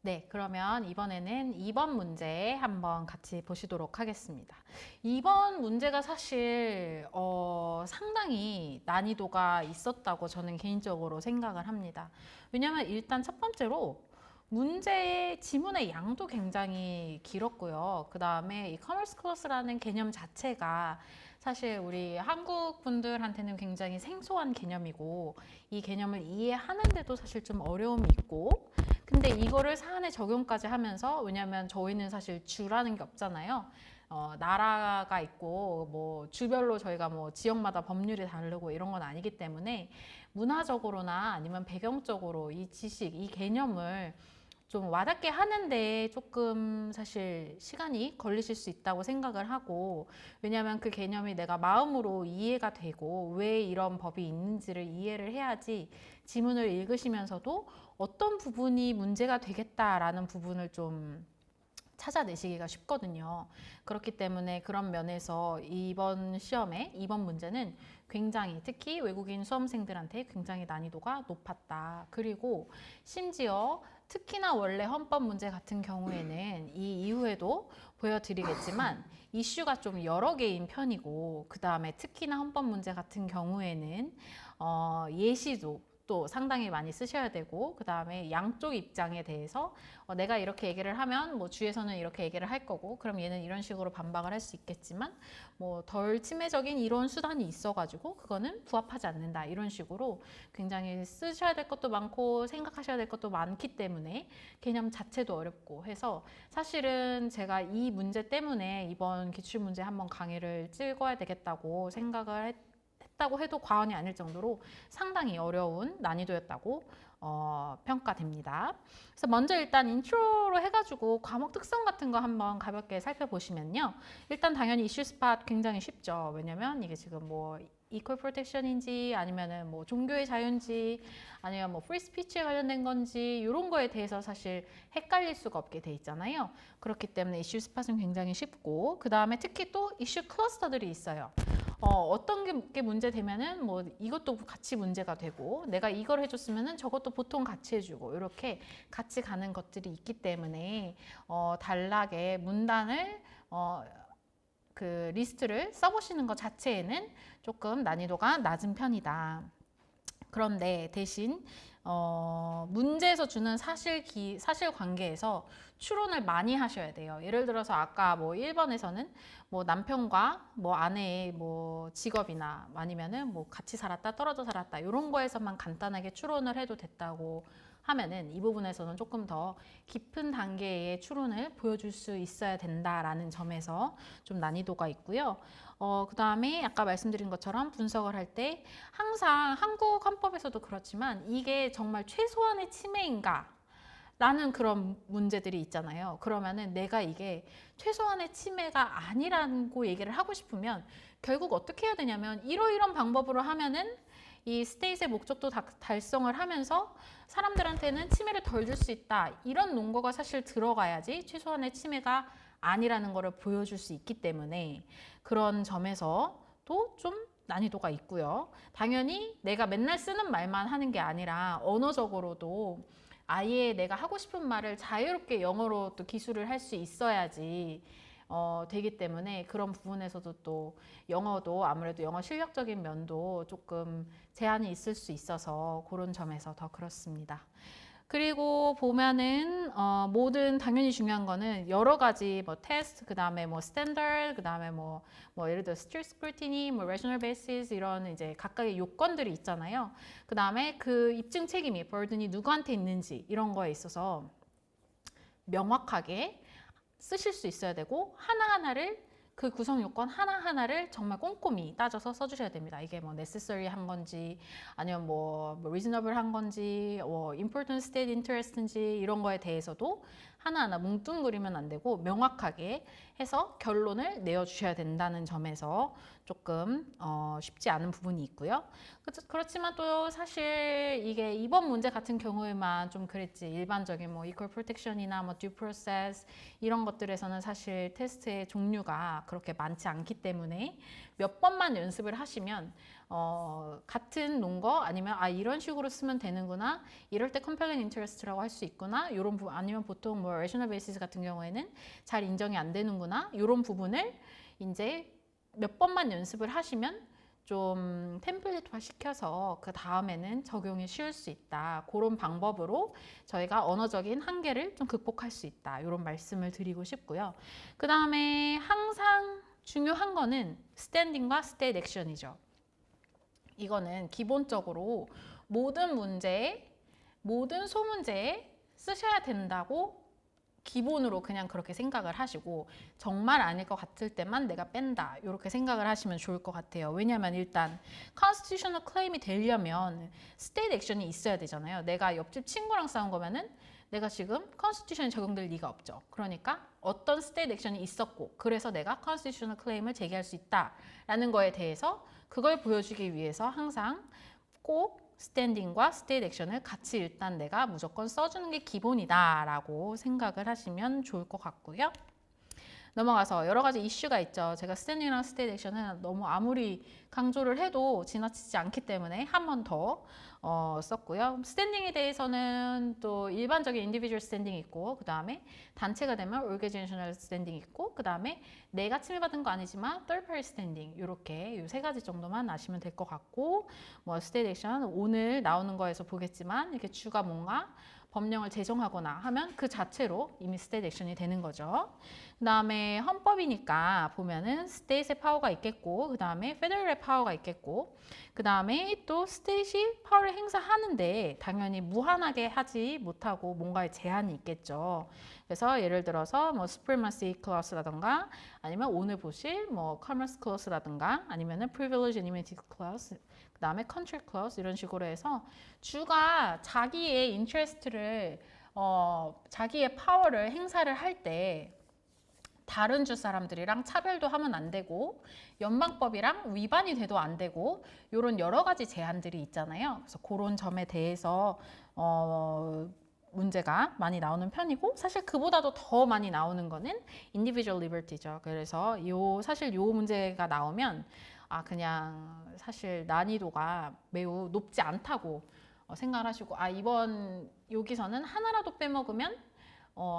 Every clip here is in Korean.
네, 그러면 이번에는 2번 문제 한번 같이 보시도록 하겠습니다. 2번 문제가 사실 상당히 난이도가 있었다고 저는 개인적으로 생각을 합니다. 왜냐하면 일단 첫 번째로 문제의 지문의 양도 굉장히 길었고요. 그 다음에 이 커머스 클래스라는 개념 자체가 사실 우리 한국 분들한테는 굉장히 생소한 개념이고 이 개념을 이해하는데도 사실 좀 어려움이 있고 근데 이거를 사안에 적용까지 하면서 왜냐하면 저희는 사실 주라는 게 없잖아요. 나라가 있고 뭐 주별로 저희가 뭐 지역마다 법률이 다르고 이런 건 아니기 때문에 문화적으로나 아니면 배경적으로 이 지식, 이 개념을 좀 와닿게 하는데 조금 사실 시간이 걸리실 수 있다고 생각을 하고 왜냐하면 그 개념이 내가 마음으로 이해가 되고 왜 이런 법이 있는지를 이해를 해야지 지문을 읽으시면서도 어떤 부분이 문제가 되겠다라는 부분을 좀 찾아내시기가 쉽거든요. 그렇기 때문에 그런 면에서 이번 시험에 이번 문제는 굉장히 특히 외국인 수험생들한테 굉장히 난이도가 높았다. 그리고 심지어 특히나 원래 헌법 문제 같은 경우에는 이 이후에도 보여드리겠지만 이슈가 좀 여러 개인 편이고 그 다음에 특히나 헌법 문제 같은 경우에는 예시도 또 상당히 많이 쓰셔야 되고 그 다음에 양쪽 입장에 대해서 내가 이렇게 얘기를 하면 뭐 주에서는 이렇게 얘기를 할 거고 그럼 얘는 이런 식으로 반박을 할 수 있겠지만 뭐 덜 침해적인 이론 수단이 있어가지고 그거는 부합하지 않는다 이런 식으로 굉장히 쓰셔야 될 것도 많고 생각하셔야 될 것도 많기 때문에 개념 자체도 어렵고 해서 사실은 제가 이 문제 때문에 이번 기출문제 한번 강의를 찍어야 되겠다고 생각을 했다고 해도 과언이 아닐 정도로 상당히 어려운 난이도였다고 평가됩니다. 그래서 먼저 일단 인트로로 해가지고 과목 특성 같은 거 한번 가볍게 살펴보시면요. 일단 당연히 이슈 스팟 굉장히 쉽죠. 왜냐면 이게 지금 뭐 이퀄 프로텍션인지 아니면은 뭐 종교의 자유인지 아니면 뭐 프리 스피치에 관련된 건지 이런 거에 대해서 사실 헷갈릴 수가 없게 돼 있잖아요. 그렇기 때문에 이슈 스팟은 굉장히 쉽고 그 다음에 특히 또 이슈 클러스터들이 있어요. 어떤 게 문제 되면은 뭐 이것도 같이 문제가 되고 내가 이걸 해줬으면은 저것도 보통 같이 해주고 이렇게 같이 가는 것들이 있기 때문에 단락에 문단을 그 리스트를 써보시는 것 자체에는 조금 난이도가 낮은 편이다. 그런데 대신 문제에서 주는 사실관계에서 추론을 많이 하셔야 돼요. 예를 들어서 아까 뭐 1번에서는 뭐 남편과 뭐 아내의 뭐 직업이나 아니면은 뭐 같이 살았다 떨어져 살았다 이런 거에서만 간단하게 추론을 해도 됐다고 하면은 이 부분에서는 조금 더 깊은 단계의 추론을 보여줄 수 있어야 된다라는 점에서 좀 난이도가 있고요. 그 다음에 아까 말씀드린 것처럼 분석을 할 때 항상 한국 헌법에서도 그렇지만 이게 정말 최소한의 침해인가? 라는 그런 문제들이 있잖아요. 그러면은 내가 이게 최소한의 침해가 아니라고 얘기를 하고 싶으면 결국 어떻게 해야 되냐면 이러이런 방법으로 하면은 이 스테이트의 목적도 달성을 하면서 사람들한테는 침해를 덜 줄 수 있다. 이런 논거가 사실 들어가야지 최소한의 침해가 아니라는 것을 보여줄 수 있기 때문에 그런 점에서도 좀 난이도가 있고요. 당연히 내가 맨날 쓰는 말만 하는 게 아니라 언어적으로도 아예 내가 하고 싶은 말을 자유롭게 영어로 또 기술을 할 수 있어야지 되기 때문에 그런 부분에서도 또 영어도 아무래도 영어 실력적인 면도 조금 제한이 있을 수 있어서 그런 점에서 더 그렇습니다. 그리고 보면은 모든 당연히 중요한 거는 여러 가지 뭐 테스트 그다음에 뭐 스탠더드 그다음에 뭐 예를 들어 strict scrutiny 뭐 rational basis 이런 이제 각각의 요건들이 있잖아요. 그다음에 그 입증 책임이 burden이 누구한테 있는지 이런 거에 있어서 명확하게 쓰실 수 있어야 되고 하나하나를 그 구성 요건 하나하나를 정말 꼼꼼히 따져서 써주셔야 됩니다. 이게 뭐 necessary 한 건지 아니면 뭐 reasonable 한 건지 important state interest인지 이런 거에 대해서도 하나하나 뭉뚱그리면 안 되고 명확하게 해서 결론을 내어주셔야 된다는 점에서 조금 쉽지 않은 부분이 있고요. 그렇지만 또 사실 이게 이번 문제 같은 경우에만 좀 그랬지, 일반적인 뭐 equal protection이나 뭐 due process 이런 것들에서는 사실 테스트의 종류가 그렇게 많지 않기 때문에 몇 번만 연습을 하시면 같은 논거 아니면 이런 식으로 쓰면 되는구나, 이럴 때 compelling interest라고 할 수 있구나, 이런 부분, 아니면 보통 뭐 rational basis 같은 경우에는 잘 인정이 안 되는구나, 이런 부분을 이제 몇 번만 연습을 하시면 좀 템플릿화 시켜서 그 다음에는 적용이 쉬울 수 있다. 그런 방법으로 저희가 언어적인 한계를 좀 극복할 수 있다. 이런 말씀을 드리고 싶고요. 그 다음에 항상 중요한 거는 스탠딩과 스테이트 액션이죠. 이거는 기본적으로 모든 문제에, 모든 소문제에 쓰셔야 된다고 기본으로 그냥 그렇게 생각을 하시고, 정말 아닐 것 같을 때만 내가 뺀다, 이렇게 생각을 하시면 좋을 것 같아요. 왜냐하면 일단 constitutional claim이 되려면 state action이 있어야 되잖아요. 내가 옆집 친구랑 싸운 거면은 내가 지금 constitution이 적용될 리가 없죠. 그러니까 어떤 state action이 있었고, 그래서 내가 constitutional claim을 제기할 수 있다라는 거에 대해서 그걸 보여주기 위해서 항상 꼭 스탠딩과 스테이트 액션을 같이 일단 내가 무조건 써주는 게 기본이다 라고 생각을 하시면 좋을 것 같고요. 넘어가서 여러 가지 이슈가 있죠. 제가 스탠딩이랑 스테이트 액션은 너무 아무리 강조를 해도 지나치지 않기 때문에 한 번 더 썼고요. 스탠딩에 대해서는 또 일반적인 인디비주얼 스탠딩이 있고, 그 다음에 단체가 되면 오르게니제이셔널 스탠딩이 있고, 그 다음에 내가 침해받은 거 아니지만 third party 스탠딩, 이렇게 이 세 가지 정도만 아시면 될 것 같고, 뭐 스테이트 액션 오늘 나오는 거에서 보겠지만 이렇게 주가 뭔가 법령을 제정하거나 하면 그 자체로 이미 스테이트 액션이 되는 거죠. 그 다음에 헌법이니까 보면은 스테이트의 파워가 있겠고, 그 다음에 페더럴의 파워가 있겠고, 그 다음에 또 스테이트이 파워를 행사하는데 당연히 무한하게 하지 못하고 뭔가의 제한이 있겠죠. 그래서 예를 들어서 뭐 supremacy clause라든가, 아니면 오늘 보실 뭐 commerce clause라든가, 아니면은 privilege and immunity clause, 그 다음에 contract clause, 이런 식으로 해서 주가 자기의 인트레스트를 자기의 파워를 행사를 할 때 다른 주 사람들이랑 차별도 하면 안 되고, 연방법이랑 위반이 돼도 안 되고, 이런 여러 가지 제한들이 있잖아요. 그래서 그런 점에 대해서 문제가 많이 나오는 편이고, 사실 그보다도 더 많이 나오는 거는 individual liberty죠. 그래서 사실 요 문제가 나오면 그냥 사실 난이도가 매우 높지 않다고 생각을 하시고, 이번 여기서는 하나라도 빼먹으면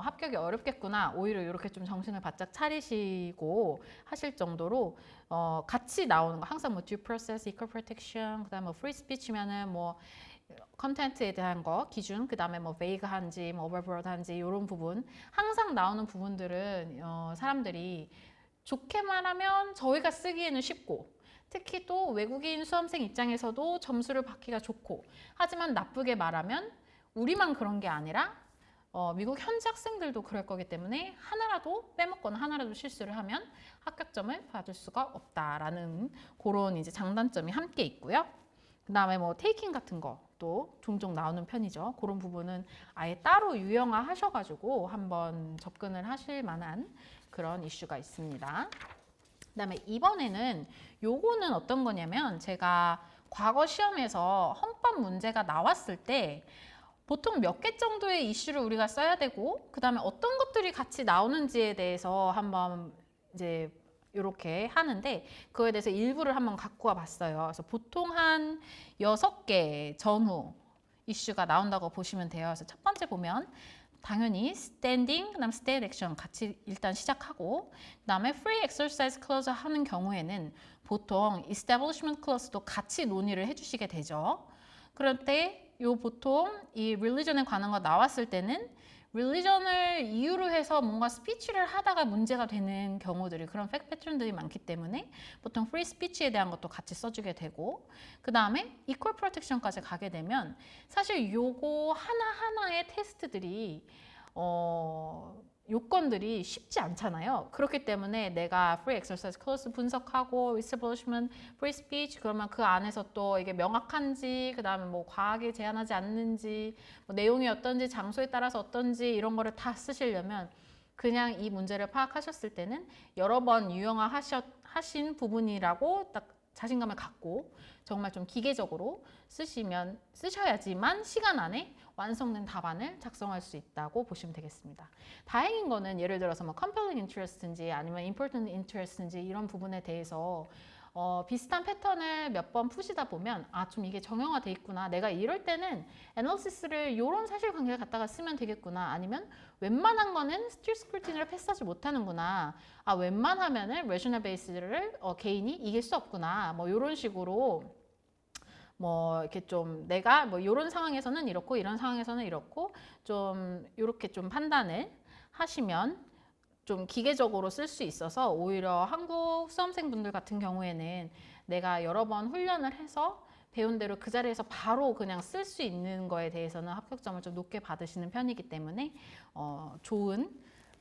합격이 어렵겠구나, 오히려 이렇게 좀 정신을 바짝 차리시고 하실 정도로 같이 나오는 거, 항상 뭐 due process, equal protection, 그다음에 뭐 free speech면은 뭐 컨텐츠에 대한 거 기준, 그 다음에 뭐 vague한지 뭐 overbroad한지 이런 부분 항상 나오는 부분들은 사람들이 좋게 말하면 저희가 쓰기에는 쉽고, 특히 또 외국인 수험생 입장에서도 점수를 받기가 좋고, 하지만 나쁘게 말하면 우리만 그런 게 아니라 미국 현지 학생들도 그럴 거기 때문에 하나라도 빼먹거나 하나라도 실수를 하면 합격점을 받을 수가 없다라는 그런 이제 장단점이 함께 있고요. 그 다음에 뭐 테이킹 같은 것도 종종 나오는 편이죠. 그런 부분은 아예 따로 유형화 하셔가지고 한번 접근을 하실 만한 그런 이슈가 있습니다. 그 다음에 이번에는 요거는 어떤 거냐면, 제가 과거 시험에서 헌법 문제가 나왔을 때 보통 몇 개 정도의 이슈를 우리가 써야 되고, 그 다음에 어떤 것들이 같이 나오는지에 대해서 한번 이제 이렇게 하는데, 그거에 대해서 일부를 한번 갖고 와 봤어요. 그래서 보통 한 6개 전후 이슈가 나온다고 보시면 돼요. 그래서 첫 번째 보면 당연히 standing, 그다음 state action 같이 일단 시작하고, 그다음에 free exercise clause 하는 경우에는 보통 establishment clause도 같이 논의를 해주시게 되죠. 그럴 때 요 보통 이 religion에 관한 거 나왔을 때는 religion을 이유로 해서 뭔가 스피치를 하다가 문제가 되는 경우들이, 그런 팩 패턴들이 많기 때문에 보통 free speech에 대한 것도 같이 써주게 되고, 그 다음에 equal protection까지 가게 되면 사실 요거 하나하나의 테스트들이 요건들이 쉽지 않잖아요. 그렇기 때문에 내가 free exercise clause 분석하고 establishment free speech, 그러면 그 안에서 또 이게 명확한지, 그 다음에 뭐 과하게 제한하지 않는지, 뭐 내용이 어떤지, 장소에 따라서 어떤지, 이런 거를 다 쓰시려면 그냥 이 문제를 파악하셨을 때는 여러 번 유형화하신 부분이라고 딱 자신감을 갖고 정말 좀 기계적으로 쓰셔야지만 시간 안에 완성된 답안을 작성할 수 있다고 보시면 되겠습니다. 다행인 거는 예를 들어서 뭐 compelling interest인지 아니면 important interest인지 이런 부분에 대해서 비슷한 패턴을 몇 번 푸시다 보면 좀 이게 정형화돼 있구나. 내가 이럴 때는 애널리시스를 이런 사실관계를 갖다가 쓰면 되겠구나. 아니면 웬만한 거는 스틸 스크루티니를 패스하지 못하는구나. 웬만하면은 레셔널 베이스를 개인이 이길 수 없구나. 뭐 이런 식으로 뭐 이렇게 좀 내가 뭐 이런 상황에서는 이렇고 이런 상황에서는 이렇고 좀 이렇게 좀 판단을 하시면 좀 기계적으로 쓸 수 있어서 오히려 한국 수험생분들 같은 경우에는 내가 여러 번 훈련을 해서 배운 대로 그 자리에서 바로 그냥 쓸 수 있는 거에 대해서는 합격점을 좀 높게 받으시는 편이기 때문에 좋은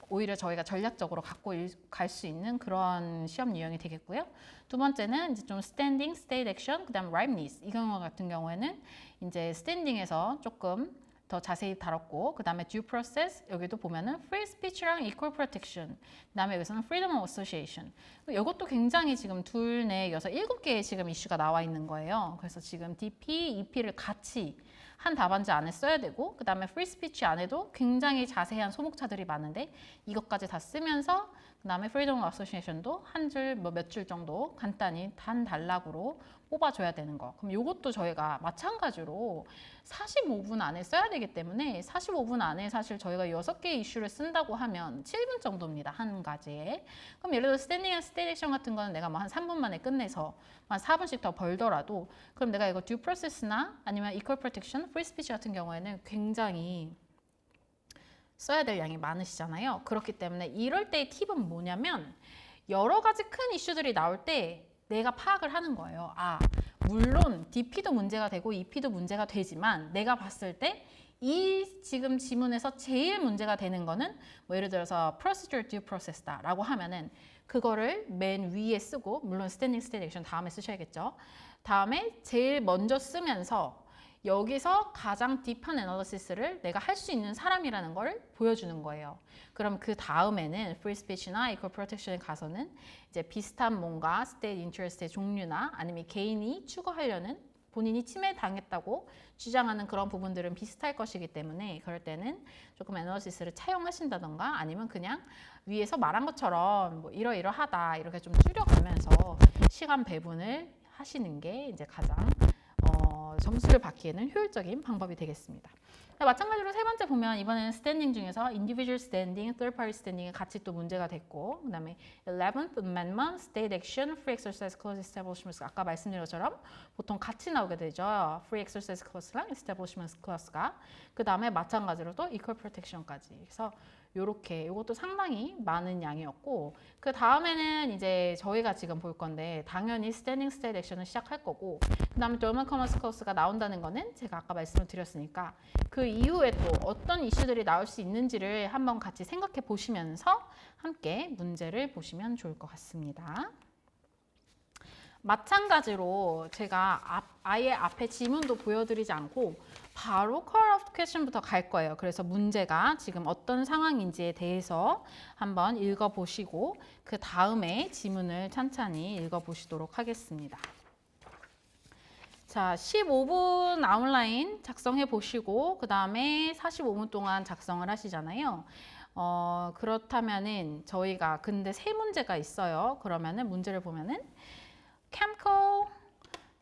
오히려 저희가 전략적으로 갖고 갈 수 있는 그런 시험 유형이 되겠고요. 두 번째는 이제 좀 standing, state action, 그다음 ripeness 이 경우 같은 경우에는 이제 standing에서 조금 더 자세히 다뤘고 그 다음에 due process 여기도 보면은 free speech랑 equal protection 그 다음에 여기서는 freedom of association 이것도 굉장히 지금 둘, 넷, 여섯, 7개의 지금 이슈가 나와 있는 거예요. 그래서 지금 DP, EP를 같이 한 답안지 안에 써야 되고 그 다음에 free speech 안에도 굉장히 자세한 소목차들이 많은데 이것까지 다 쓰면서 그 다음에 freedom of association도 한 줄, 뭐 몇 줄 정도 간단히 단 단락으로 뽑아줘야 되는 거. 그럼 이것도 저희가 마찬가지로 45분 안에 써야 되기 때문에 45분 안에 사실 저희가 6개의 이슈를 쓴다고 하면 7분 정도입니다. 한 가지에. 그럼 예를 들어 스탠딩 앤 스테이트 액션 같은 거는 내가 뭐 한 3분 만에 끝내서 한 4분씩 더 벌더라도 그럼 내가 이거 듀 프로세스나 아니면 이퀄 프로텍션, 프리 스피치 같은 경우에는 굉장히 써야 될 양이 많으시잖아요. 그렇기 때문에 이럴 때의 팁은 뭐냐면 여러 가지 큰 이슈들이 나올 때 내가 파악을 하는 거예요. 물론 DP도 문제가 되고 EP도 문제가 되지만 내가 봤을 때 이 지금 지문에서 제일 문제가 되는 거는 뭐 예를 들어서 procedural due process다라고 하면은 그거를 맨 위에 쓰고 물론 standing state action 다음에 쓰셔야겠죠. 다음에 제일 먼저 쓰면서 여기서 가장 딥한 애널리시스를 내가 할 수 있는 사람이라는 걸 보여주는 거예요. 그럼 그 다음에는 free speech나 equal protection에 가서는 이제 비슷한 뭔가 state interest의 종류나 아니면 개인이 추구하려는 본인이 침해당했다고 주장하는 그런 부분들은 비슷할 것이기 때문에 그럴 때는 조금 애널리시스를 차용하신다던가 아니면 그냥 위에서 말한 것처럼 뭐 이러이러하다 이렇게 좀 줄여가면서 시간 배분을 하시는 게 이제 가장 점수를 받기에는 효율적인 방법이 되겠습니다. 마찬가지로 세 번째 보면 이번에는 스탠딩 중에서 individual standing, third party standing이 같이 또 문제가 됐고 그 다음에 11th amendment, state action, free exercise clause establishment 아까 말씀드린 것처럼 보통 같이 나오게 되죠. free exercise clause랑 establishment clause가 그 다음에 마찬가지로 또 equal protection까지 그래서 요렇게 이것도 상당히 많은 양이었고 그 다음에는 이제 저희가 지금 볼 건데 당연히 standing state action을 시작할 거고 그 다음에 dormant commerce clause가 나온다는 거는 제가 아까 말씀을 드렸으니까 그 이후에 또 어떤 이슈들이 나올 수 있는지를 한번 같이 생각해 보시면서 함께 문제를 보시면 좋을 것 같습니다. 마찬가지로 제가 아예 앞에 지문도 보여드리지 않고 바로 core of question부터 갈 거예요. 그래서 문제가 지금 어떤 상황인지에 대해서 한번 읽어보시고 그 다음에 지문을 찬찬히 읽어보시도록 하겠습니다. 자, 15분 아웃라인 작성해 보시고 그 다음에 45분 동안 작성을 하시잖아요. 그렇다면은 저희가 근데 세 문제가 있어요. 그러면은 문제를 보면은 chemical,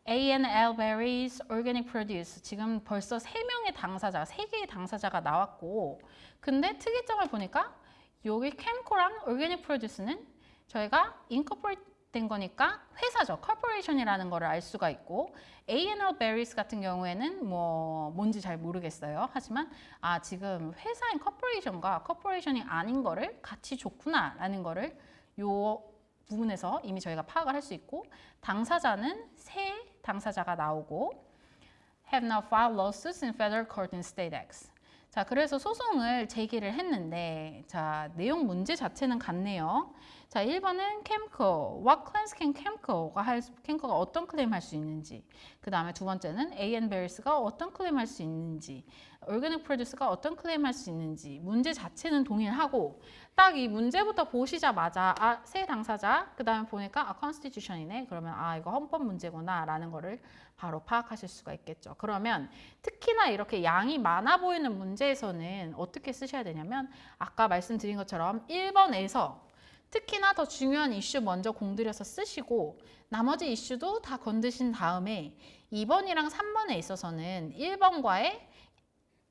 A&L berries, organic produce 지금 벌써 3명의 당사자, 3개의 당사자가 나왔고 근데 특이점을 보니까 여기 chemical랑 organic produce는 저희가 incorporate 된 거니까 회사죠. corporation이라는 거를 알 수가 있고 A&L berries 같은 경우에는 뭐 뭔지 잘 모르겠어요. 하지만 지금 회사인 corporation과 corporation이 아닌 거를 같이 줬구나 라는 거를 요 부분에서 이미 저희가 파악을 할 수 있고 당사자는 세 당사자가 나오고 have now filed lawsuits in federal court in state X. 자, 그래서 소송을 제기를 했는데 자, 내용 문제 자체는 같네요. 자, 1번은 chemical, what claims can chemical가 어떤 클레임 할 수 있는지 그 다음에 두 번째는 A&Bs가 어떤 클레임 할 수 있는지 organic produce가 어떤 클레임할 수 있는지 문제 자체는 동일하고 딱 이 문제부터 보시자마자 아, 세 당사자 그 다음에 보니까 아, constitution이네. 그러면 아, 이거 헌법 문제구나 라는 거를 바로 파악하실 수가 있겠죠. 그러면 특히나 이렇게 양이 많아 보이는 문제에서는 어떻게 쓰셔야 되냐면 아까 말씀드린 것처럼 1번에서 특히나 더 중요한 이슈 먼저 공들여서 쓰시고 나머지 이슈도 다 건드신 다음에 2번이랑 3번에 있어서는 1번과의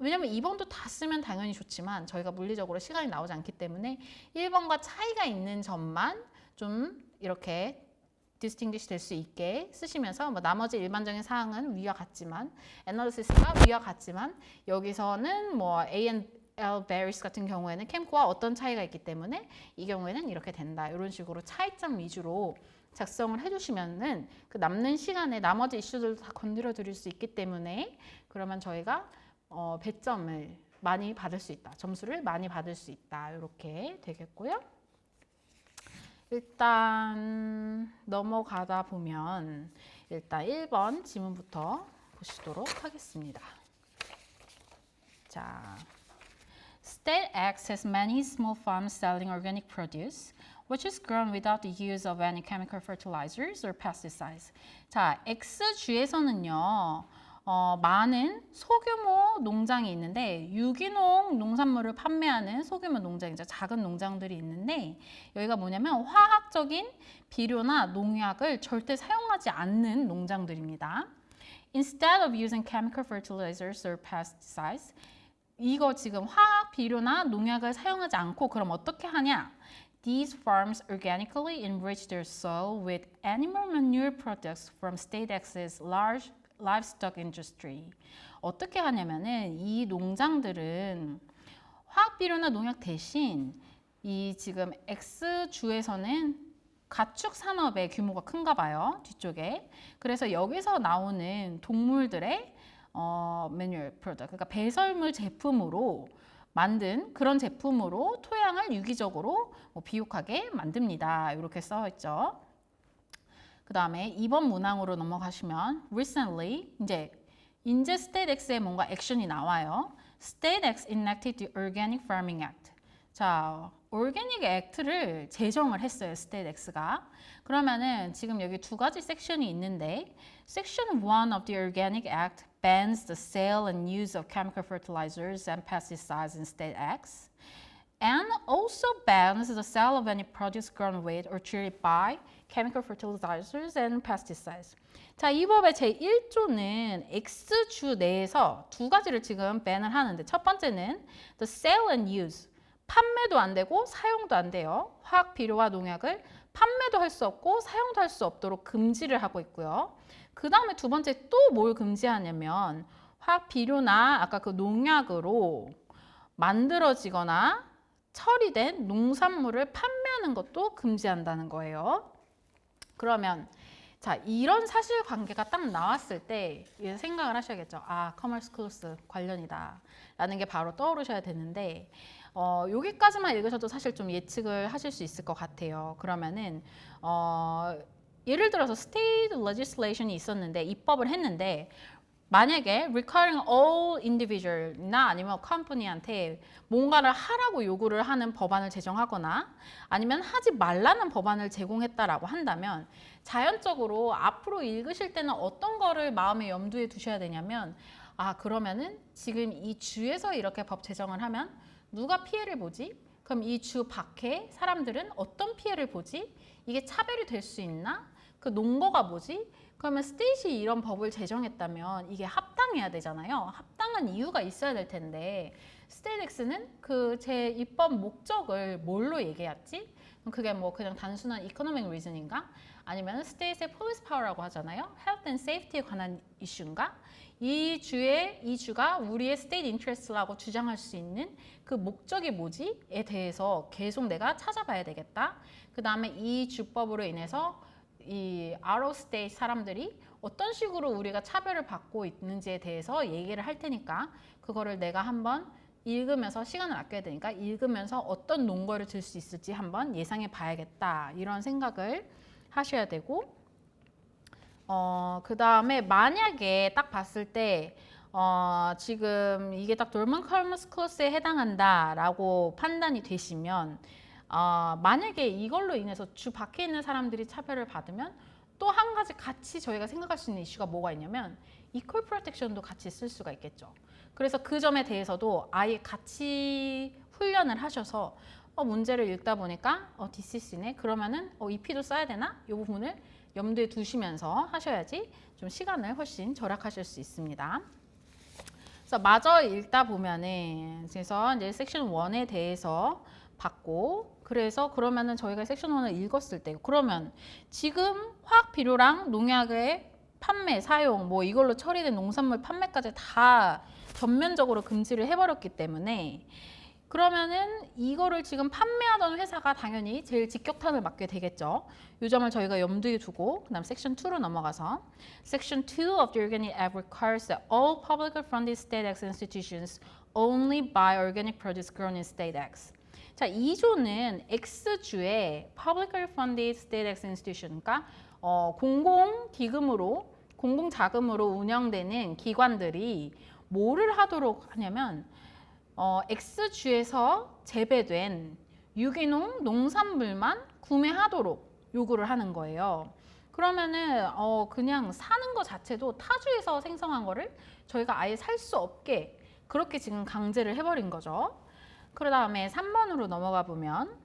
왜냐면 2번도 다 쓰면 당연히 좋지만 저희가 물리적으로 시간이 나오지 않기 때문에 1번과 차이가 있는 점만 좀 이렇게 distinguish 될 수 있게 쓰시면서 뭐 나머지 일반적인 사항은 위와 같지만 analysis가 위와 같지만 여기서는 뭐 A&L varies 같은 경우에는 캠코와 어떤 차이가 있기 때문에 이 경우에는 이렇게 된다. 이런 식으로 차이점 위주로 작성을 해주시면은 그 남는 시간에 나머지 이슈들도 다 건드려 드릴 수 있기 때문에 그러면 저희가 배점을 많이 받을 수 있다. 점수를 많이 받을 수 있다. 이렇게 되겠고요. 일단 넘어가다 보면 일단 1번 지문부터 보시도록 하겠습니다. 자, State X has many small farms selling organic produce, which is grown without the use of any chemical fertilizers or pesticides. 자, X주에서는요. 많은 소규모 농장이 있는데 유기농 농산물을 판매하는 소규모 농장이죠. 작은 농장들이 있는데 여기가 뭐냐면 화학적인 비료나 농약을 절대 사용하지 않는 농장들입니다. Instead of using chemical fertilizers or pesticides, 이거 지금 화학 비료나 농약을 사용하지 않고 그럼 어떻게 하냐? These farms organically enrich their soil with animal manure products from State X's large livestock industry. 어떻게 하냐면은 이 농장들은 화학 비료나 농약 대신 이 지금 X주에서는 가축 산업의 규모가 큰가 봐요. 뒤쪽에. 그래서 여기서 나오는 동물들의 manure product, 그러니까 배설물 제품으로 만든 그런 제품으로 토양을 유기적으로 비옥하게 만듭니다. 이렇게 써 있죠. 그 다음에 2번 문항으로 넘어가시면 recently 이제 State X에 뭔가 액션이 나와요. State X enacted the Organic Farming Act. 자, Organic Act를 제정을 했어요. State X가. 그러면은 지금 여기 두 가지 섹션이 있는데 Section 1 of the Organic Act bans the sale and use of chemical fertilizers and pesticides in State X and also bans the sale of any produce grown with or treated by chemical fertilizers and pesticides. 자, 이 법의 제1조는 X주 내에서 두 가지를 지금 밴을 하는데 첫 번째는 the sale and use, 판매도 안 되고 사용도 안 돼요. 화학 비료와 농약을 판매도 할 수 없고 사용도 할 수 없도록 금지를 하고 있고요. 그 다음에 두 번째 또 뭘 금지하냐면 화학 비료나 아까 그 농약으로 만들어지거나 처리된 농산물을 판매하는 것도 금지한다는 거예요. 그러면 자, 이런 사실관계가 딱 나왔을 때 생각을 하셔야겠죠. 아, 커머스 클로스 관련이다 라는 게 바로 떠오르셔야 되는데 여기까지만 읽으셔도 사실 좀 예측을 하실 수 있을 것 같아요. 그러면은 예를 들어서 state legislation이 있었는데 입법을 했는데 만약에 requiring all individual이나 아니면 company한테 뭔가를 하라고 요구를 하는 법안을 제정하거나 아니면 하지 말라는 법안을 제공했다라고 한다면 자연적으로 앞으로 읽으실 때는 어떤 거를 마음에 염두에 두셔야 되냐면 아, 그러면은 지금 이 주에서 이렇게 법 제정을 하면 누가 피해를 보지? 그럼 이 주 밖에 사람들은 어떤 피해를 보지? 이게 차별이 될 수 있나? 그 논거가 뭐지? 그러면 스테이시 이런 법을 제정했다면 이게 합당해야 되잖아요. 합당한 이유가 있어야 될 텐데 스테이덱스는 그 제 입법 목적을 뭘로 얘기했지? 그게 뭐 그냥 단순한 economic reason인가? 아니면 스테이트의 police power라고 하잖아요. health and safety에 관한 이슈인가? 이 주가 우리의 state interest라고 주장할 수 있는 그 목적이 뭐지?에 대해서 계속 내가 찾아봐야 되겠다. 그 다음에 이 주법으로 인해서 이 out of state 사람들이 어떤 식으로 우리가 차별을 받고 있는지에 대해서 얘기를 할 테니까 그거를 내가 한번 읽으면서 시간을 아껴야 되니까 읽으면서 어떤 논거를 들 수 있을지 한번 예상해 봐야겠다. 이런 생각을 하셔야 되고 그 다음에 만약에 딱 봤을 때 지금 이게 딱 돌먼 커머스 클로스에 해당한다라고 판단이 되시면 만약에 이걸로 인해서 주 밖에 있는 사람들이 차별을 받으면 또 한 가지 같이 저희가 생각할 수 있는 이슈가 뭐가 있냐면 이퀄 프로텍션도 같이 쓸 수가 있겠죠. 그래서 그 점에 대해서도 아예 같이 훈련을 하셔서 문제를 읽다 보니까 DCC네 그러면은 EP도 써야 되나? 이 부분을 염두에 두시면서 하셔야지 좀 시간을 훨씬 절약하실 수 있습니다. 그래서 마저 읽다 보면은 그래서 이제 섹션 1에 대해서 봤고 그래서 그러면은 저희가 섹션 1을 읽었을 때 그러면 지금 화학 비료랑 농약의 판매, 사용 뭐 이걸로 처리된 농산물 판매까지 다 전면적으로 금지를 해버렸기 때문에 그러면은 이거를 지금 판매하던 회사가 당연히 제일 직격탄을 맞게 되겠죠. 이 점을 저희가 염두에 두고 그다음 섹션 2로 넘어가서 Section 2 of the Organic Act requires that all publicly funded state acts institutions only buy organic produce grown in state acts. 자, 2조는 X주의 publicly funded state acts institution, 그러니까 공공기금으로 공공자금으로 운영되는 기관들이 뭐를 하도록 하냐면 X주에서 재배된 유기농 농산물만 구매하도록 요구를 하는 거예요. 그러면은 그냥 사는 거 자체도 타주에서 생성한 거를 저희가 아예 살 수 없게 그렇게 지금 강제를 해버린 거죠. 그 다음에 3번으로 넘어가 보면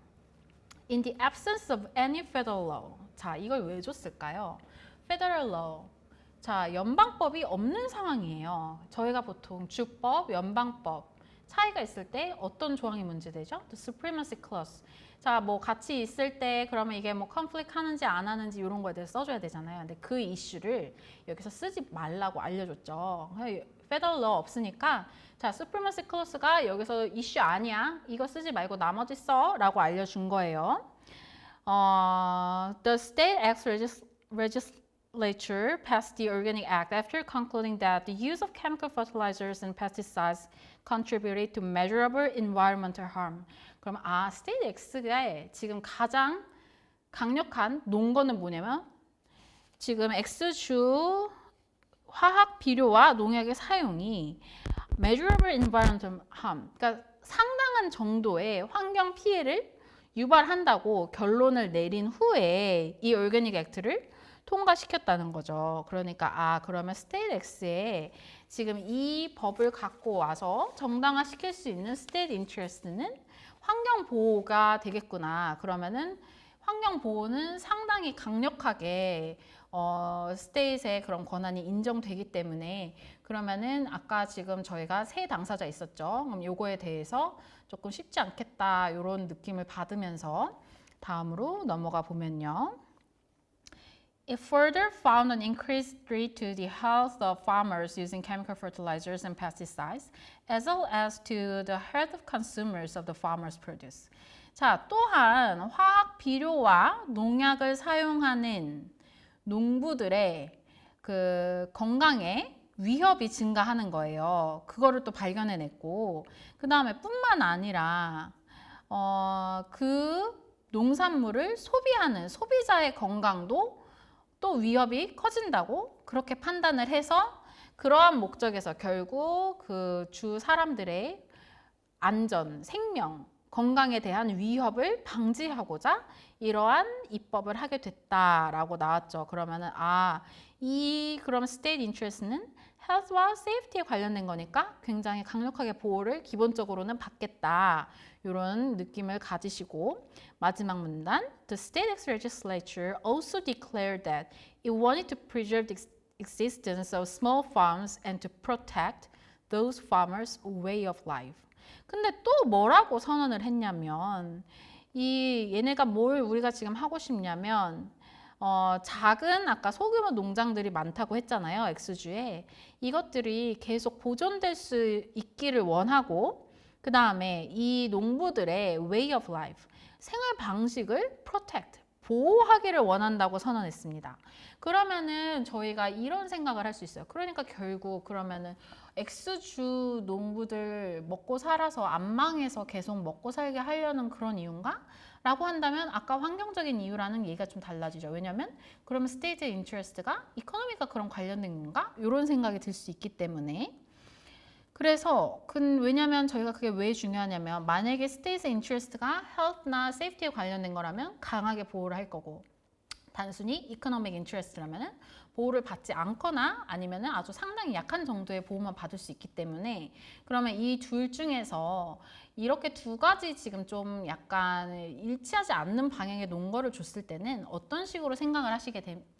In the absence of any federal law. 자, 이걸 왜 줬을까요? Federal law. 자, 연방법이 없는 상황이에요. 저희가 보통 주법, 연방법 차이가 있을 때 어떤 조항이 문제되죠? The supremacy clause. 자, 뭐 같이 있을 때 그러면 이게 뭐 conflict 하는지 안 하는지 이런 거에 대해서 써줘야 되잖아요. 근데 그 이슈를 여기서 쓰지 말라고 알려줬죠. federal law 없으니까 자, supremacy clause가 여기서 이슈 아니야. 이거 쓰지 말고 나머지 써라고 알려준 거예요. The state acts legislature passed the Organic Act after concluding that the use of chemical fertilizers and pesticides contributed to measurable environmental harm. 그럼 스테이트 X가 지금 가장 강력한 논거는 뭐냐면 지금 X주 화학 비료와 농약의 사용이 measurable environmental harm, 그러니까 상당한 정도의 환경 피해를 유발한다고 결론을 내린 후에 이 오르가닉 액트를 통과시켰다는 거죠. 그러니까 그러면 스테이트 X에 지금 이 법을 갖고 와서 정당화시킬 수 있는 스테이트 인트레스트는 환경 보호가 되겠구나. 그러면은 환경 보호는 상당히 강력하게 스테이트의 그런 권한이 인정되기 때문에 그러면은 아까 지금 저희가 세 당사자 있었죠. 그럼 요거에 대해서 조금 쉽지 않겠다 이런 느낌을 받으면서 다음으로 넘어가 보면요. It further found an increased threat to the health of farmers using chemical fertilizers and pesticides, as well as to the health of consumers of the farmers' produce. 자, 또한 화학 비료와 농약을 사용하는 농부들의 그 건강에 위협이 증가하는 거예요. 그거를 또 발견해냈고, 그 다음에 뿐만 아니라 그 농산물을 소비하는 소비자의 건강도 또 위협이 커진다고 그렇게 판단을 해서 그러한 목적에서 결국 그 주 사람들의 안전, 생명, 건강에 대한 위협을 방지하고자 이러한 입법을 하게 됐다라고 나왔죠. 그러면은 그럼 state interest는 health와 safety에 관련된 거니까 굉장히 강력하게 보호를 기본적으로는 받겠다. 이런 느낌을 가지시고 마지막 문단 The state legislature also declared that it wanted to preserve the existence of small farms and to protect those farmers' way of life. 근데 또 뭐라고 선언을 했냐면 얘네가 뭘 우리가 지금 하고 싶냐면 작은 아까 소규모 농장들이 많다고 했잖아요. X주에. 이것들이 계속 보존될 수 있기를 원하고 그 다음에 이 농부들의 way of life, 생활 방식을 protect, 보호하기를 원한다고 선언했습니다. 그러면은 저희가 이런 생각을 할 수 있어요. 그러니까 결국 그러면은 X주 농부들 먹고 살아서 안 망해서 계속 먹고 살게 하려는 그런 이유인가? 라고 한다면 아까 환경적인 이유라는 얘기가 좀 달라지죠. 왜냐면 그러면 스테이트 인트레스트가 이코노미가 그런 관련된 건가? 이런 생각이 들 수 있기 때문에 그래서 왜냐면 저희가 그게 왜 중요하냐면 만약에 스테이트 인트레스트가 헬스나 세이프티에 관련된 거라면 강하게 보호를 할 거고 단순히 이코노믹 인트레스트라면은 보호를 받지 않거나 아니면은 아주 상당히 약한 정도의 보호만 받을 수 있기 때문에 그러면 이 둘 중에서 이렇게 두 가지 지금 좀 약간 일치하지 않는 방향의 논거를 줬을 때는 어떤 식으로 생각을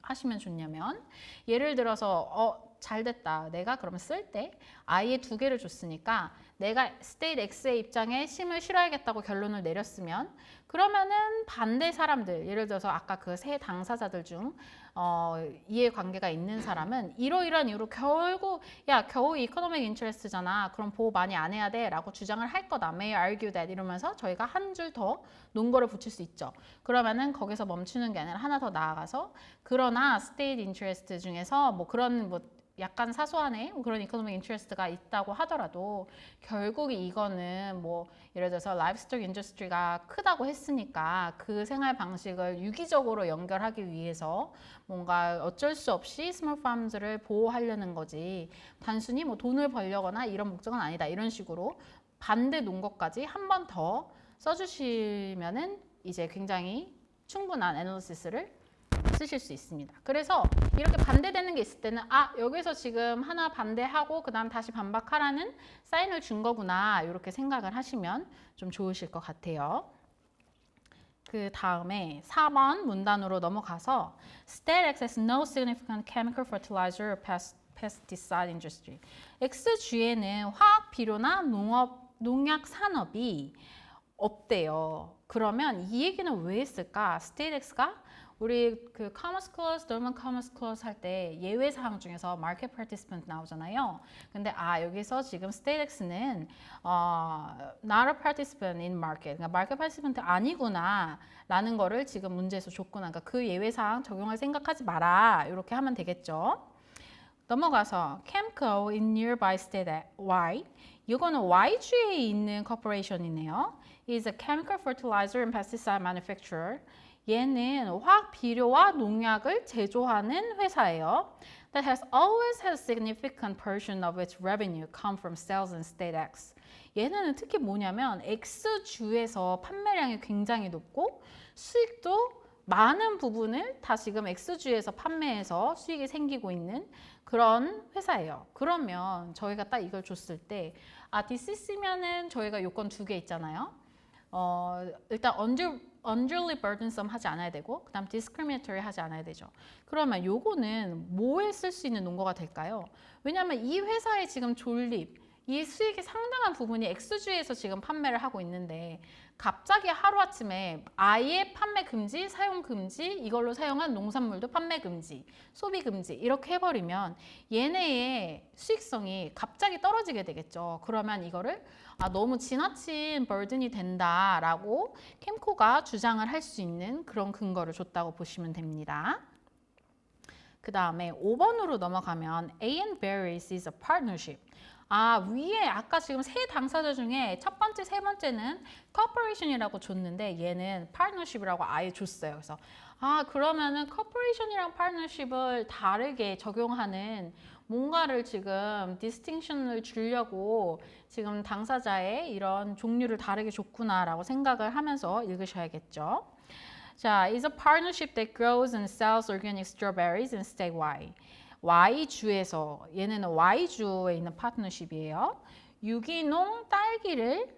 하시면 좋냐면 예를 들어서 잘 됐다. 내가 그러면 쓸 때 아예 두 개를 줬으니까 내가 스테이트 X의 입장에 심을 실어야겠다고 결론을 내렸으면 그러면은 반대 사람들 예를 들어서 아까 그 세 당사자들 중 이해관계가 있는 사람은 이러이러한 이유로 결국 야 겨우 이코노믹 인트레스트잖아. 그럼 보호 많이 안 해야 돼 라고 주장을 할 거다. May I argue that 이러면서 저희가 한 줄 더 논거를 붙일 수 있죠. 그러면은 거기서 멈추는 게 아니라 하나 더 나아가서 그러나 스테이트 인트레스트 중에서 뭐 그런 뭐 약간 사소한의 그런 이코노믹 인트레스트가 있다고 하더라도 결국 이거는 뭐 예를 들어서 라이프스톡 인더스트리가 크다고 했으니까 그 생활 방식을 유기적으로 연결하기 위해서 뭔가 어쩔 수 없이 스몰 팜즈를 보호하려는 거지 단순히 뭐 돈을 벌려거나 이런 목적은 아니다 이런 식으로 반대 논거까지 한 번 더 써주시면은 이제 굉장히 충분한 애널리시스를 쓰실 수 있습니다. 그래서 이렇게 반대되는 게 있을 때는 여기서 지금 하나 반대하고 그 다음 다시 반박하라는 사인을 준 거구나 이렇게 생각을 하시면 좀 좋으실 것 같아요. 그 다음에 4번 문단으로 넘어가서 State X has no significant chemical fertilizer or pesticide industry. X주에는 화학 비료나 농약 산업이 없대요. 그러면 이 얘기는 왜 했을까? State X가 우리 그 Commerce Clause, Dormant Commerce Clause 할 때 예외 사항 중에서 Market Participant 나오잖아요. 근데 여기서 지금 State X는 not a participant in market, 그러니까 Market Participant 아니구나 라는 거를 지금 문제에서 줬구나. 그러니까 그 예외 사항 적용할 생각하지 마라. 이렇게 하면 되겠죠. 넘어가서 Chemco in nearby state Y. 이거는 Y주에 있는 corporation이네요. is a chemical fertilizer and pesticide manufacturer. 얘는 화학 비료와 농약을 제조하는 회사예요. That has always had a significant portion of its revenue come from sales in state X. 얘는 특히 뭐냐면 X주에서 판매량이 굉장히 높고 수익도 많은 부분을 다 지금 X주에서 판매해서 수익이 생기고 있는 그런 회사예요. 그러면 저희가 딱 이걸 줬을 때 DCC면은 저희가 요건 두 개 있잖아요. 일단 unduly burdensome 하지 않아야 되고 그 다음 discriminatory 하지 않아야 되죠. 그러면 요거는 뭐에 쓸 수 있는 논거가 될까요? 왜냐하면 이 회사의 지금 존립, 이 수익의 상당한 부분이 X주에서 지금 판매를 하고 있는데 갑자기 하루아침에 아예 판매 금지, 사용 금지, 이걸로 사용한 농산물도 판매 금지, 소비 금지 이렇게 해버리면 얘네의 수익성이 갑자기 떨어지게 되겠죠. 그러면 이거를 너무 지나친 버든이 된다라고 캠코가 주장을 할 수 있는 그런 근거를 줬다고 보시면 됩니다. 그 다음에 5번으로 넘어가면 A and Berries is a partnership. 위에 아까 지금 세 당사자 중에 첫 번째, 세 번째는 corporation이라고 줬는데 얘는 partnership이라고 아예 줬어요. 그래서 그러면은 corporation이랑 partnership을 다르게 적용하는 뭔가를 지금 distinction을 주려고 지금 당사자의 이런 종류를 다르게 줬구나라고 생각을 하면서 읽으셔야겠죠. 자, is a partnership that grows and sells organic strawberries in state Y. Y주에서, 얘네는 Y주에 있는 파트너십이에요. 유기농 딸기를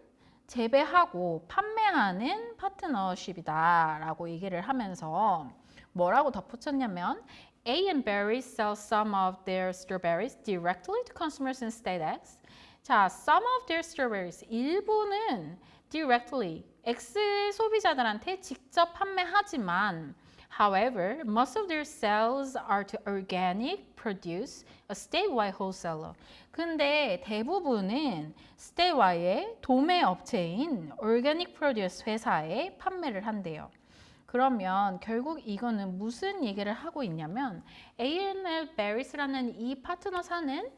재배하고 판매하는 파트너십이다 라고 얘기를 하면서 뭐라고 덧붙였냐면 A and Berries sell some of their strawberries directly to consumers in state X. 자, some of their strawberries, 일부는 directly, X 소비자들한테 직접 판매하지만 However, most of their sales are to organic produce, a statewide wholesaler. 근데 대부분은 statewide 도매 업체인 organic produce 회사에 판매를 한대요. 그러면 결국 이거는 무슨 얘기를 하고 있냐면 A&L Berries라는 이 파트너사는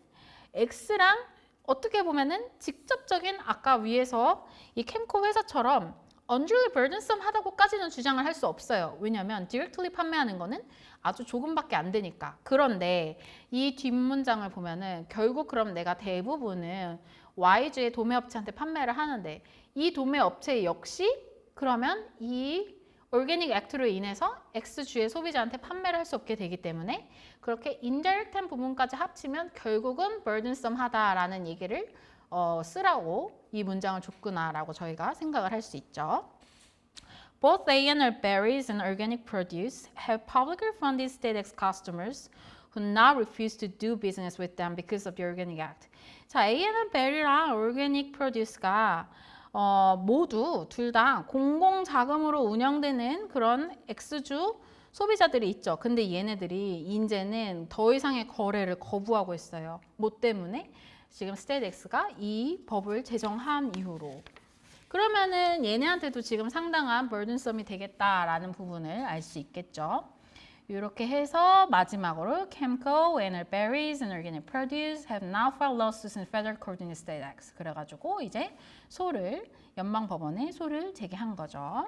X랑 어떻게 보면은 직접적인 아까 위에서 이 캠코 회사처럼 unduly burdensome 하다고까지는 주장을 할 수 없어요. 왜냐하면 directly 판매하는 거는 아주 조금밖에 안 되니까. 그런데 이 뒷문장을 보면은 결국 그럼 내가 대부분은 Y주의 도매업체한테 판매를 하는데 이 도매업체 역시 그러면 이 오르게닉 액트로 인해서 X주의 소비자한테 판매를 할 수 없게 되기 때문에 그렇게 indirect한 부분까지 합치면 결국은 burdensome 하다라는 얘기를 쓰라고 이 문장을 줬구나라고 저희가 생각을 할 수 있죠. Both A&R berries and organic produce have publicly funded state X customers who now refuse to do business with them because of the Organic Act. 자, A&R berry랑 organic produce가 모두 둘 다 공공 자금으로 운영되는 그런 X주 소비자들이 있죠. 근데 얘네들이 이제는 더 이상의 거래를 거부하고 있어요. 뭐 때문에? 지금 스테이트 X가 이 법을 제정한 이후로. 그러면은 얘네한테도 지금 상당한 burdensome이 되겠다라는 부분을 알 수 있겠죠. 이렇게 해서 마지막으로 Chemco, A&R Berries, and Organic Produce have now filed lawsuits in federal court in the state X. 그래가지고 이제 연방법원에 소를 제기한 거죠.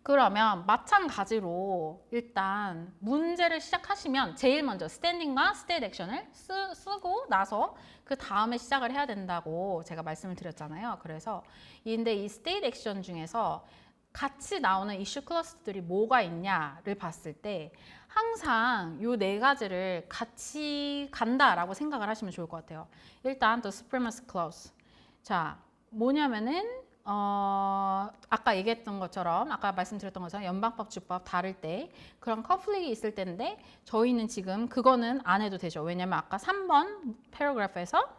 그러면 마찬가지로 일단 문제를 시작하시면 제일 먼저 스탠딩과 스테이트 액션을 쓰고 나서 그 다음에 시작을 해야 된다고 제가 말씀을 드렸잖아요. 그래서 근데 이 스테이트 액션 중에서 같이 나오는 이슈 클러스들이 뭐가 있냐를 봤을 때 항상 요 네 가지를 같이 간다라고 생각을 하시면 좋을 것 같아요. 일단 the supremacy clause. 자, 뭐냐면은 아까 얘기했던 것처럼 아까 말씀드렸던 것처럼 연방법, 주법 다를 때 그런 컨플릭이 있을 텐데 저희는 지금 그거는 안 해도 되죠. 왜냐면 아까 3번 패러그래프에서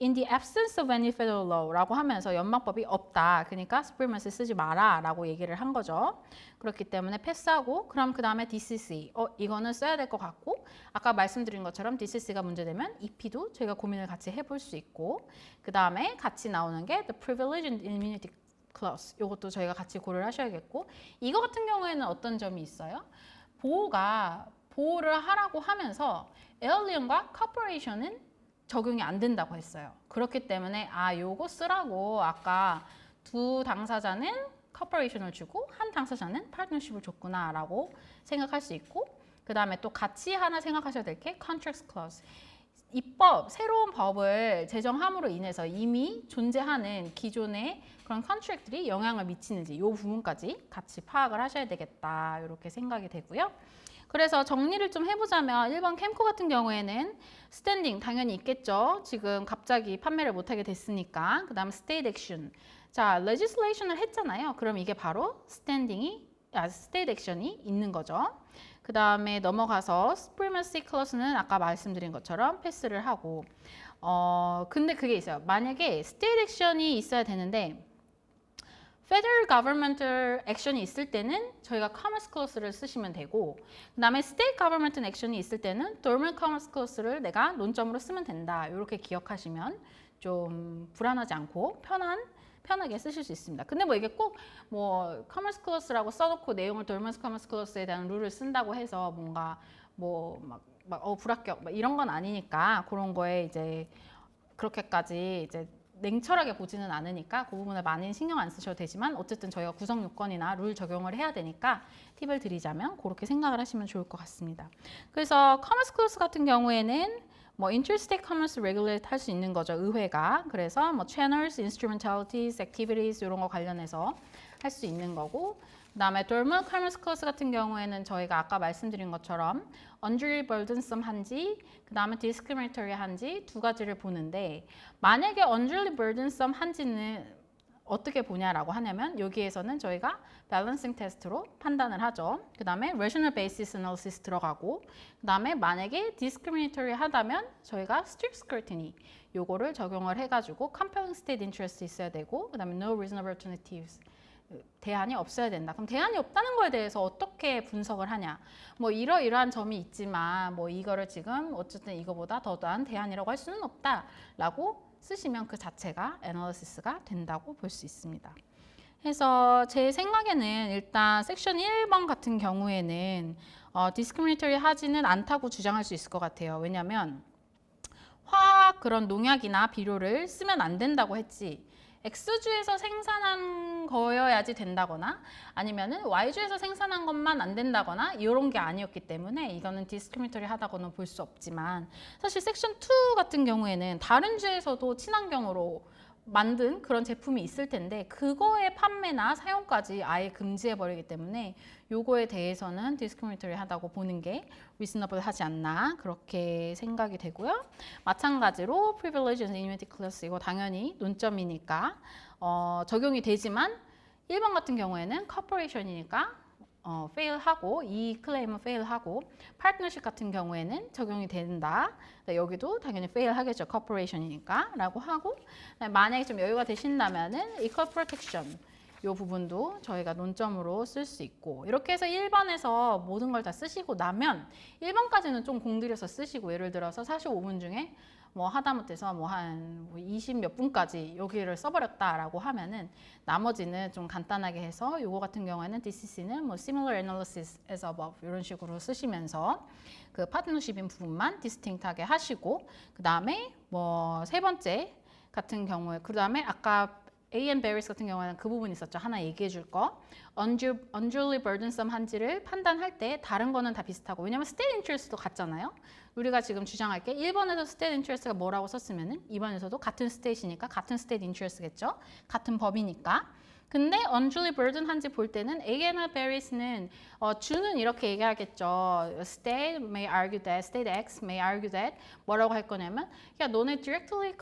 in the absence of any federal law라고 하면서 연방법이 없다. 그러니까 supremacy 쓰지 마라 라고 얘기를 한 거죠. 그렇기 때문에 패스하고 그럼 그 다음에 DCC 이거는 써야 될 것 같고 아까 말씀드린 것처럼 DCC가 문제되면 EP도 저희가 고민을 같이 해볼 수 있고 그 다음에 같이 나오는 게 the privilege and immunity clause 이것도 저희가 같이 고려를 하셔야겠고 이거 같은 경우에는 어떤 점이 있어요? 보호를 하라고 하면서 에얼리언과 코퍼레이션은 적용이 안 된다고 했어요. 그렇기 때문에 요거 쓰라고 아까 두 당사자는 커퍼레이션을 주고 한 당사자는 파트너십을 줬구나라고 생각할 수 있고 그 다음에 또 같이 하나 생각하셔야 될 게 contract clause. 새로운 법을 제정함으로 인해서 이미 존재하는 기존의 그런 컨트랙들이 영향을 미치는지 이 부분까지 같이 파악을 하셔야 되겠다 이렇게 생각이 되고요. 그래서 정리를 좀 해보자면 1번 캠코 같은 경우에는 스탠딩 당연히 있겠죠. 지금 갑자기 판매를 못하게 됐으니까. 그 다음 스테이트 액션. 자, 레지슬레이션을 했잖아요. 그럼 이게 바로 스테이트 액션이 있는 거죠. 그 다음에 넘어가서 supremacy clause는 아까 말씀드린 것처럼 패스를 하고 근데 그게 있어요. 만약에 스테이트 액션이 있어야 되는데 Federal Governmental Action이 있을 때는 저희가 Commerce Clause를 쓰시면 되고 그 다음에 State Governmental Action이 있을 때는 Dormant Commerce Clause를 내가 논점으로 쓰면 된다. 이렇게 기억하시면 좀 불안하지 않고 편하게 쓰실 수 있습니다. 근데 뭐 이게 꼭 뭐 Commerce Clause라고 써놓고 내용을 Dormant Commerce Clause에 대한 룰을 쓴다고 해서 뭔가 불합격 이런 건 아니니까 그런 거에 이제 그렇게까지 이제 냉철하게 보지는 않으니까 그 부분을 많이 신경 안 쓰셔도 되지만 어쨌든 저희가 구성 요건이나 룰 적용을 해야 되니까 팁을 드리자면 그렇게 생각을 하시면 좋을 것 같습니다. 그래서 커머스 클로스 같은 경우에는 뭐 interstate commerce regulate 할 수 있는 거죠. 의회가. 그래서 뭐 channels, instrumentalities, activities 이런 거 관련해서 할 수 있는 거고 그다음에 dormant commerce clause 같은 경우에는 저희가 아까 말씀드린 것처럼 unduly burdensome 한지 그다음에 discriminatory 한지 두 가지를 보는데 만약에 unduly burdensome 한지는 어떻게 보냐라고 하냐면 여기에서는 저희가 balancing test로 판단을 하죠. 그다음에 rational basis analysis 들어가고 그다음에 만약에 discriminatory 하다면 저희가 strict scrutiny 요거를 적용을 해가지고 compelling state interest 있어야 되고 그다음에 no reasonable alternatives 대안이 없어야 된다. 그럼 대안이 없다는 거에 대해서 어떻게 분석을 하냐? 뭐 이러이러한 점이 있지만 뭐 이거를 지금 어쨌든 이거보다 더 나은 대안이라고 할 수는 없다라고 쓰시면 그 자체가 애널리시스가 된다고 볼 수 있습니다. 그래서 제 생각에는 일단 섹션 1번 같은 경우에는 디스크리미네이터리 하지는 않다고 주장할 수 있을 것 같아요. 왜냐하면 화학 그런 농약이나 비료를 쓰면 안 된다고 했지. X주에서 생산한 거여야지 된다거나 아니면은 Y주에서 생산한 것만 안 된다거나 이런 게 아니었기 때문에 이거는 디스크리미너리하다고는 볼 수 없지만 사실 섹션 2 같은 경우에는 다른 주에서도 친환경으로 만든 그런 제품이 있을 텐데 그거의 판매나 사용까지 아예 금지해 버리기 때문에 요거에 대해서는 디스크리미너리 하다고 보는 게 reasonable 하지 않나 그렇게 생각이 되고요. 마찬가지로 privilege and immunity clause 이거 당연히 논점이니까 적용이 되지만 1번 같은 경우에는 corporation이니까 fail하고 이 클레임은 fail하고 파트너십 같은 경우에는 적용이 된다. 여기도 당연히 fail하겠죠. corporation이니까 라고 하고 만약에 좀 여유가 되신다면은 equal protection 이 부분도 저희가 논점으로 쓸 수 있고 이렇게 해서 1번에서 모든 걸 다 쓰시고 나면 1번까지는 좀 공들여서 쓰시고 예를 들어서 45분 중에 뭐 하다못해서 뭐 한 20 몇 분까지 여기를 써버렸다라고 하면은 나머지는 좀 간단하게 해서 요거 같은 경우에는 DCC는 뭐 similar analysis as above 이런 식으로 쓰시면서 그 파트너십인 부분만 디스팅트하게 하시고 그 다음에 뭐 세 번째 같은 경우에 그 다음에 아까 A&B 같은 경우에는 그 부분 있었죠. 하나 얘기해 줄 거. unduly burdensome 한지를 판단할 때 다른 거는 다 비슷하고 왜냐면 state interest도 같잖아요. 우리가 지금 주장할 게 1번에서 state interest가 뭐라고 썼으면은 2번에서도 같은 state이니까 같은 state interest겠죠. 같은 법이니까. 근데 unduly burden 한지 볼 때는 A&B 는 주는 이렇게 얘기하겠죠. State may argue that, State X may argue that 뭐라고 할 거냐면 야 너네 directly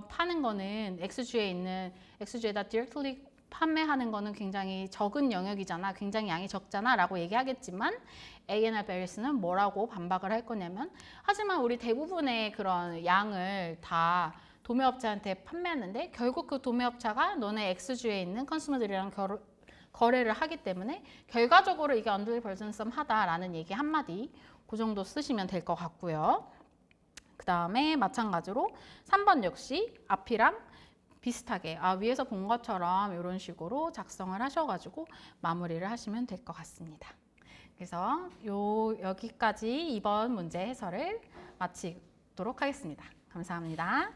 파는 거는 X주에 있는 X주에다 directly 판매하는 거는 굉장히 적은 영역이잖아. 굉장히 양이 적잖아 라고 얘기하겠지만 A&B는 뭐라고 반박을 할 거냐면 하지만 우리 대부분의 그런 양을 다 도매업체한테 판매하는데 결국 그 도매업체가 너네 X주에 있는 컨슈머들이랑 거래를 하기 때문에 결과적으로 이게 unduly burdensome 하다라는 얘기 한마디 그 정도 쓰시면 될 것 같고요. 그 다음에 마찬가지로 3번 역시 앞이랑 비슷하게 위에서 본 것처럼 이런 식으로 작성을 하셔가지고 마무리를 하시면 될 것 같습니다. 그래서 여기까지 이번 문제 해설을 마치도록 하겠습니다. 감사합니다.